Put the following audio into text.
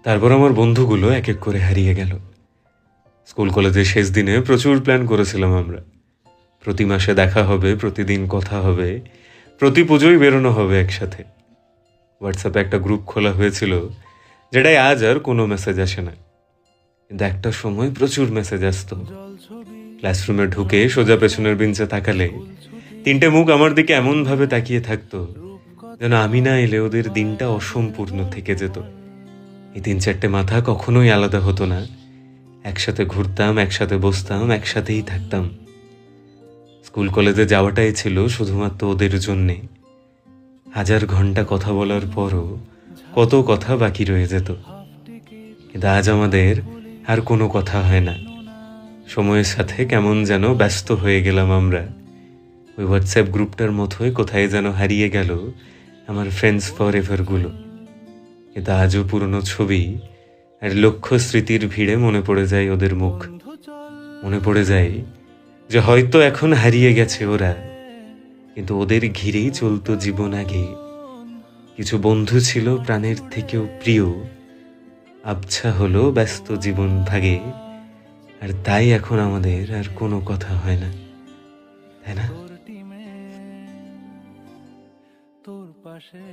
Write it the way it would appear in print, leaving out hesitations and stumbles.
তারপর আমার বন্ধুগুলো এক এক করে হারিয়ে গেল। স্কুল কলেজের শেষ দিনে প্রচুর প্ল্যান করেছিলাম আমরা। প্রতি মাসে দেখা হবে, প্রতিদিন কথা হবে, প্রতি পুজোয় বেরোনো হবে একসাথে। হোয়াটসঅ্যাপে একটা গ্রুপ খোলা হয়েছিল, যেটাই আজ আর কোনো মেসেজ আসে না। কিন্তু একটা সময় প্রচুর মেসেজ আসতো। ক্লাসরুমে ঢুকে সোজা পেছনের বেঞ্চে তাকালে তিনটে মুখ আমার দিকে এমনভাবে তাকিয়ে থাকতো যেন আমি না এলে ওদের দিনটা অসম্পূর্ণ থেকে যেত। এই 3-4টে মাথা কখনোই আলাদা হতো না। একসাথে ঘুরতাম, একসাথে বসতাম, একসাথেই থাকতাম। স্কুল কলেজে যাওয়াটাই ছিল শুধুমাত্র ওদের জন্যে। 1000 ঘন্টা কথা বলার পরও কত কথা বাকি রয়ে যেত। কিন্তু আজ আমাদের আর কোনো কথা হয় না। সময়ের সাথে কেমন যেন ব্যস্ত হয়ে গেলাম আমরা। ওই হোয়াটসঅ্যাপ গ্রুপটার মতোই কোথায় যেন হারিয়ে গেল আমার ফ্রেন্ডস ফর এভারগুলো। কিন্তু আজও পুরনো ছবি আর লক্ষ্য স্মৃতির ভিড়ে মনে পড়ে যায় ওদের মুখ। মনে পড়ে যায় যে হয়তো এখন হারিয়ে গেছে ওরা, কিন্তু ওদের ঘিরেই চলতো জীবন আগে। কিছু বন্ধু ছিল প্রাণের থেকেও প্রিয়, আবছা হলো ব্যস্ত জীবন ভাগে। আর তাই এখন আমাদের আর কোনো কথা হয় না, তাই না? তোর পাশে